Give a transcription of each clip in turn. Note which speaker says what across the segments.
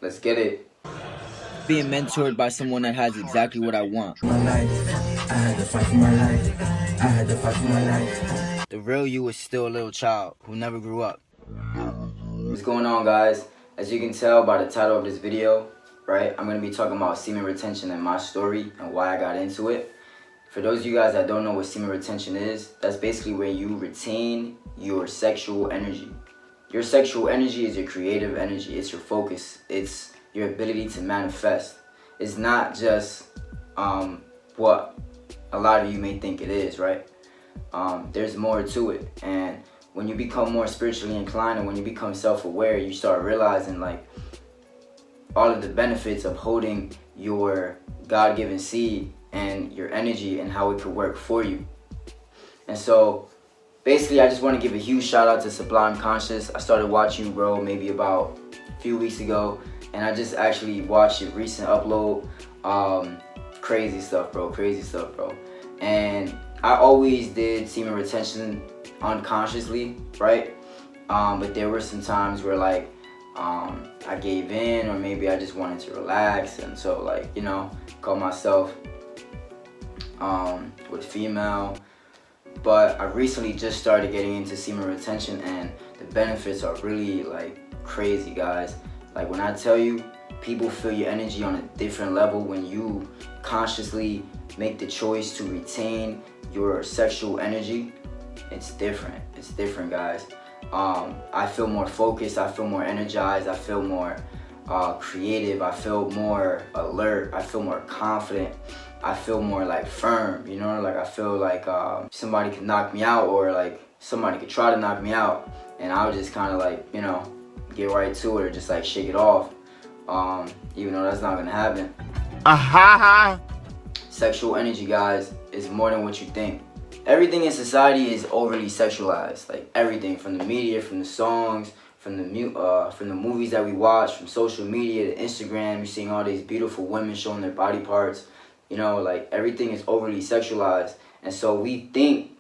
Speaker 1: Let's get it.
Speaker 2: Being mentored by someone that has exactly what I want.
Speaker 3: My life, I had to fight for my life. I had to fight for my life.
Speaker 2: The real you is still a little child who never grew up.
Speaker 1: What's going on, guys? As you can tell by the title of this video, right, I'm going to be talking about semen retention and my story and why I got into it. For those of you guys that don't know what semen retention is, that's basically where you retain your sexual energy. Your sexual energy is your creative energy. It's your focus. It's your ability to manifest. It's not just what a lot of you may think it is, right? There's more to it. And when you become more spiritually inclined and when you become self-aware, you start realizing like all of the benefits of holding your God-given seed and your energy and how it could work for you. And so basically, I just want to give a huge shout out to Sublime Conscious. I started watching you, bro, maybe about a few weeks ago, and I just actually watched your recent upload. Crazy stuff, bro. Crazy stuff, bro. And I always did semen retention unconsciously, right? But there were some times where like I gave in, or maybe I just wanted to relax, and so like, you know, caught myself with female. But I recently just started getting into semen retention, and the benefits are really like crazy, guys. Like when I tell you, people feel your energy on a different level when you consciously make the choice to retain your sexual energy. It's different. It's different, guys. I feel more focused. I feel more energized. I feel more creative. I feel more alert. I feel more confident. I feel more like firm, you know, like I feel like somebody could knock me out, or like somebody could try to knock me out, and I would just kind of like, you know, get right to it, or just like shake it off, even though that's not gonna happen. Sexual energy, guys, is more than what you think. Everything in society is overly sexualized, like everything from the media, from the songs, from the movies that we watch, from social media to Instagram. You're seeing all these beautiful women showing their body parts. You know, like everything is overly sexualized, and so we think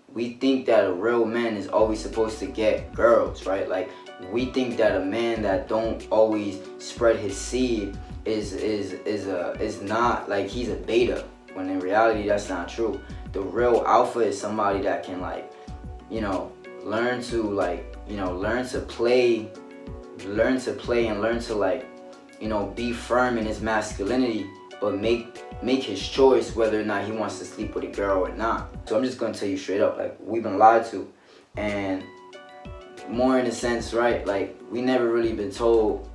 Speaker 1: that a real man is always supposed to get girls, right? Like we think that a man that don't always spread his seed is not, like, he's a beta, when in reality that's not true. The real alpha is somebody that can, like, you know, learn to play and learn to, like, you know, be firm in his masculinity, but make his choice whether or not he wants to sleep with a girl or not. So I'm just gonna tell you straight up, like, we've been lied to, and more in a sense, right? Like, we never really been told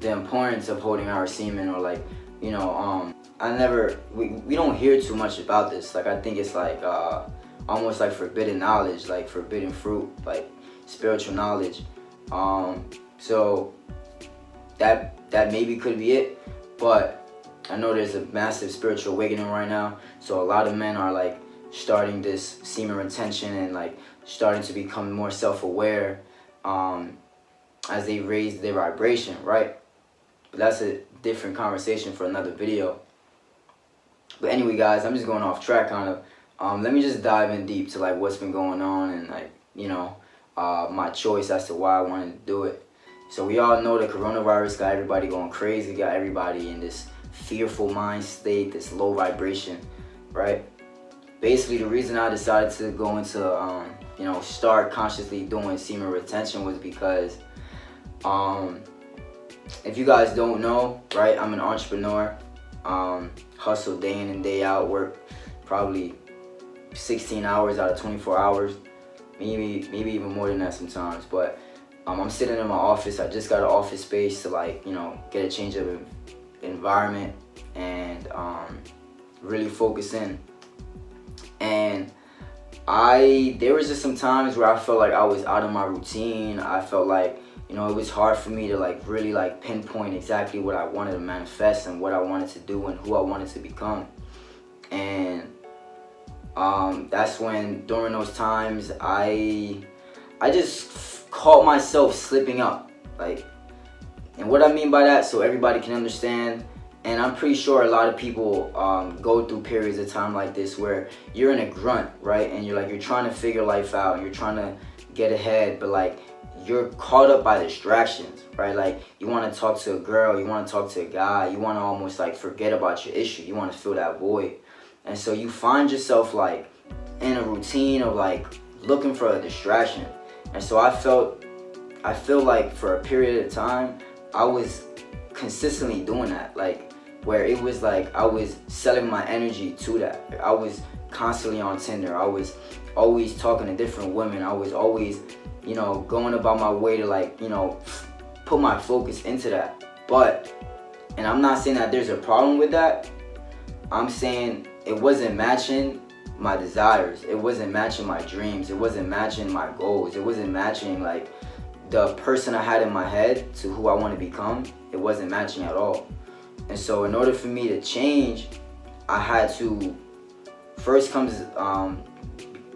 Speaker 1: the importance of holding our semen, or like, you know, we don't hear too much about this. Like, I think it's like almost like forbidden knowledge, like forbidden fruit, like spiritual knowledge. So that maybe could be it, but I know there's a massive spiritual awakening right now, so a lot of men are like starting this semen retention and like starting to become more self-aware as they raise their vibration, right? But that's a different conversation for another video. But anyway, guys, I'm just going off track kind of. Let me just dive in deep to like what's been going on, and like, you know, my choice as to why I wanted to do it. So we all know the coronavirus got everybody going crazy, got everybody in this fearful mind state, this low vibration, right? Basically, the reason I decided to go into, you know, start consciously doing semen retention was because, if you guys don't know, right, I'm an entrepreneur, hustle day in and day out, work probably 16 hours out of 24 hours, maybe even more than that sometimes, but I'm sitting in my office. I just got an office space to, like, you know, get a change of environment and really focus in. And there was just some times where I felt like I was out of my routine. I felt like, you know, it was hard for me to like really like pinpoint exactly what I wanted to manifest and what I wanted to do and who I wanted to become. And that's when, during those times, I just caught myself slipping up, like. And what I mean by that, so everybody can understand, and I'm pretty sure a lot of people go through periods of time like this where you're in a grunt, right? And you're trying to figure life out, and you're trying to get ahead, but like you're caught up by distractions, right? Like, you want to talk to a girl, you want to talk to a guy, you want to almost like forget about your issue, you want to fill that void. And so you find yourself like in a routine of like looking for a distraction. And so I feel like for a period of time I was consistently doing that, like where it was like I was selling my energy to that. I was constantly on Tinder, I was always talking to different women, I was always, you know, going about my way to like, you know, put my focus into that. But, and I'm not saying that there's a problem with that, I'm saying it wasn't matching my desires, it wasn't matching my dreams, it wasn't matching my goals, it wasn't matching like the person I had in my head to who I want to become. It wasn't matching at all. And so in order for me to change, I had to, first comes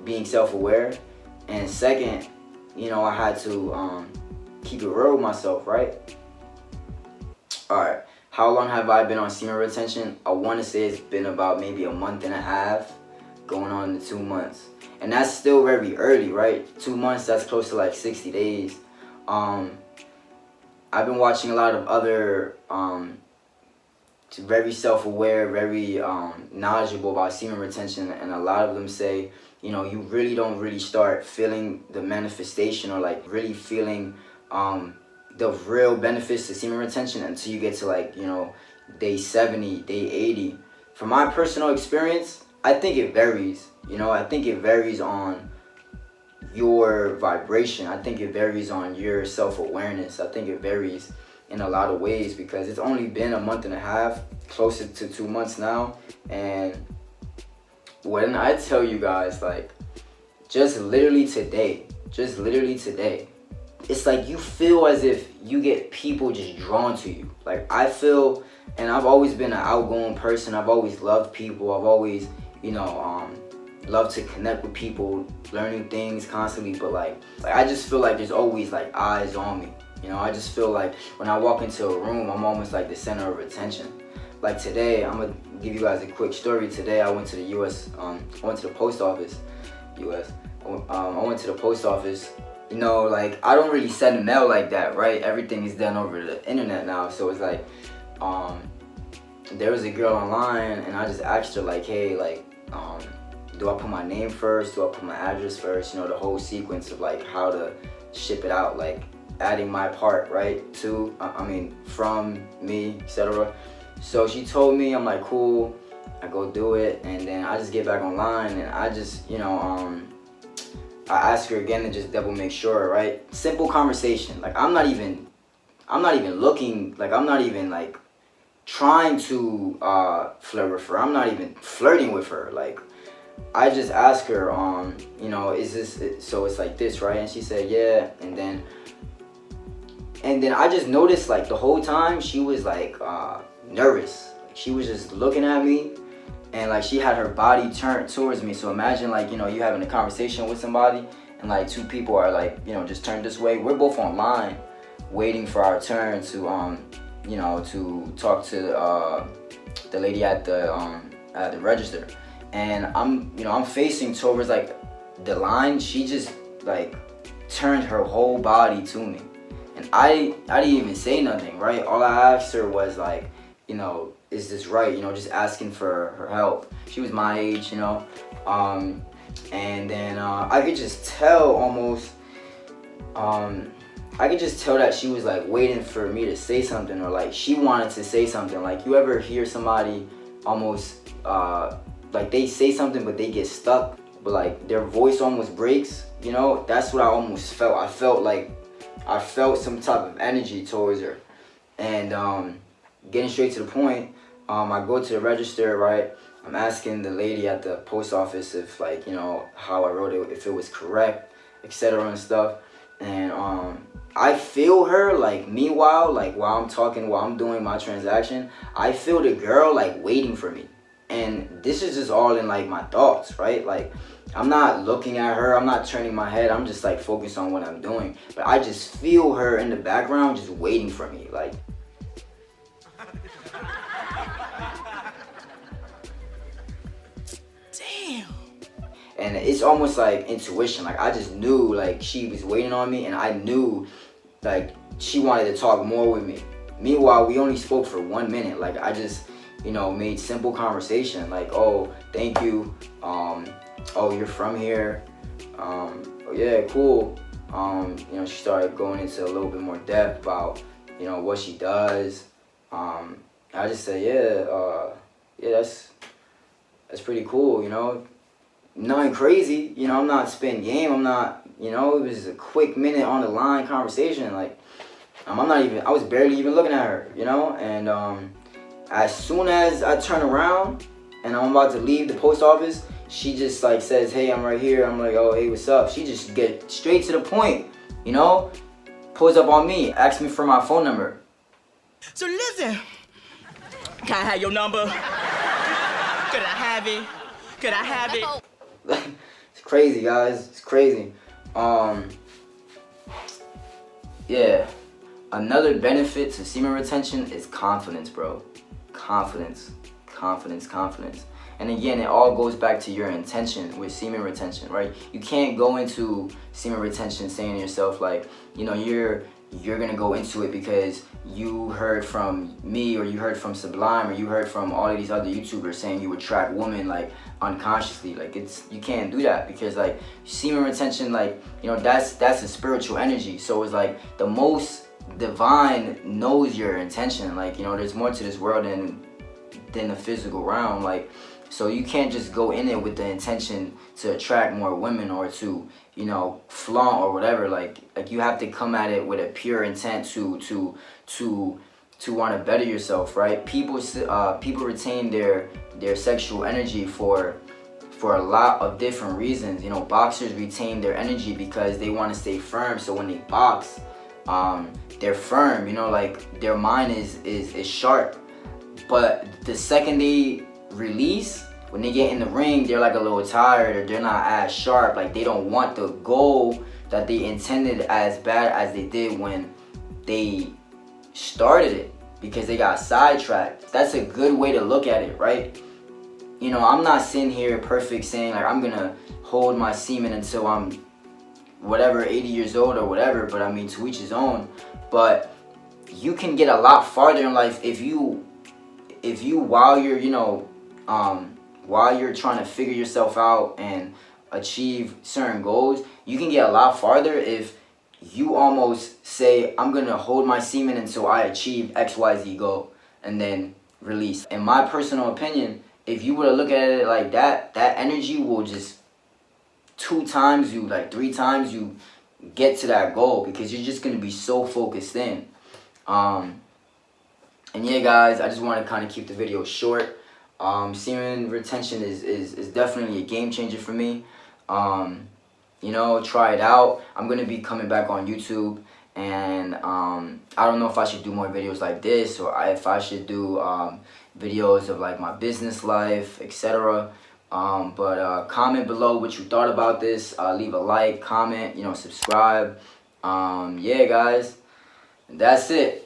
Speaker 1: being self-aware, and second, you know, I had to keep it real with myself, right? Alright, how long have I been on semen retention? I want to say it's been about maybe a month and a half, going on to 2 months. And that's still very early, right? 2 months, that's close to like 60 days. I've been watching a lot of other very self-aware, very knowledgeable about semen retention, and a lot of them say, you know, you really don't really start feeling the manifestation or like really feeling the real benefits to semen retention until you get to like, you know, day 70, day 80. From my personal experience, I think it varies. You know, I think it varies on your vibration. I think it varies on your self-awareness. I think it varies in a lot of ways, because it's only been a month and a half, closer to 2 months now. And when I tell you guys, like, just literally today, it's like you feel as if you get people just drawn to you. Like, I feel, and I've always been an outgoing person, I've always loved people, I've always, you know, love to connect with people, learning things constantly, but like I just feel like there's always like eyes on me. You know, I just feel like when I walk into a room, I'm almost like the center of attention. Like today, I'm gonna give you guys a quick story. Today I went to the US, I went to the post office, I went to the post office. You know, like, I don't really send mail like that, right? Everything is done over the internet now. So it's like, there was a girl online, and I just asked her like, hey, like, do I put my name first? Do I put my address first? You know, the whole sequence of like how to ship it out, like adding my part, right, to, from me, etc. So she told me, I'm like, cool. I go do it, and then I just get back online, and I just, you know, I ask her again to just double make sure, right? Simple conversation. Like, I'm not even looking, like, I'm not even like trying to flirt with her. I'm not even flirting with her. Like, I just ask her, you know, is this, so it's like this, right? And she said, yeah. And then I just noticed, like, the whole time she was like nervous. Like, she was just looking at me, and like she had her body turned towards me. So imagine, like, you know, you having a conversation with somebody, and like two people are like, you know, just turned this way. We're both online waiting for our turn to you know, to talk to the lady at the register. And I'm facing towards like the line. She just like turned her whole body to me, and I didn't even say nothing, right? All I asked her was like, you know, is this right? You know, just asking for her help. She was my age, you know, and then I could just tell almost, I could just tell that she was like waiting for me to say something, or like she wanted to say something. Like, you ever hear somebody almost like they say something but they get stuck, but like their voice almost breaks, you know? That's what I almost felt. I felt some type of energy towards her. And getting straight to the point, I go to the register, right? I'm asking the lady at the post office if, like, you know, how I wrote it, if it was correct, etc. and stuff. And I feel her, like, meanwhile, like, while I'm talking, while I'm doing my transaction, I feel the girl like waiting for me. And this is just all in like my thoughts, right? Like, I'm not looking at her, I'm not turning my head, I'm just like focused on what I'm doing. But I just feel her in the background just waiting for me, like. Damn. and it's almost like intuition. Like I just knew like she was waiting on me, and I knew like she wanted to talk more with me. Meanwhile, we only spoke for 1 minute. Like I just, made simple conversation. Like, oh, thank you. Oh, you're from here. Oh, yeah, cool. She started going into a little bit more depth about, what she does. I just said, yeah, that's pretty cool, Nothing crazy, I'm not spitting game. I'm not, it was a quick minute on the line conversation. Like, I was barely even looking at her, and as soon as I turn around and I'm about to leave the post office, she just like says, hey, I'm right here. I'm like, oh, hey, what's up? She just get straight to the point, pulls up on me, asks me for my phone number.
Speaker 4: So listen, can I have your number? Could I have it? Could I have it?
Speaker 1: It's crazy, guys. It's crazy. Yeah. Another benefit to semen retention is confidence, bro. Confidence. And again, it all goes back to your intention with semen retention, right? You can't go into semen retention saying to yourself like, you're gonna go into it because you heard from me, or you heard from Sublime, or you heard from all of these other YouTubers saying you attract women like unconsciously. Like you can't do that, because like semen retention, like that's a spiritual energy. So it's like the most divine knows your intention. Like there's more to this world than the physical realm. Like, so you can't just go in it with the intention to attract more women or to flaunt or whatever. Like you have to come at it with a pure intent to want to better yourself, right? People retain their sexual energy for a lot of different reasons. Boxers retain their energy because they want to stay firm. So when they box, they're firm. Like their mind is sharp. But the second they release, when they get in the ring, they're like a little tired, or they're not as sharp. Like they don't want the goal that they intended as bad as they did when they started it, because they got sidetracked. That's a good way to look at it, right? I'm not sitting here perfect saying like I'm gonna hold my semen until I'm whatever 80 years old or whatever, but I mean, to each his own. But you can get a lot farther in life if you while you're trying to figure yourself out and achieve certain goals, you can get a lot farther if you almost say, I'm gonna hold my semen until I achieve XYZ goal, and then release. In my personal opinion, if you were to look at it like that, that energy will just 2 times you, like 3 times you get to that goal, because you're just gonna be so focused in. And yeah, guys, I just want to kind of keep the video short. Semen retention is definitely a game changer for me. Try it out. I'm going to be coming back on YouTube, and I don't know if I should do more videos like this, or if I should do videos of like my business life, etc. But comment below what you thought about this. Leave a like, comment, subscribe. Yeah, guys, that's it.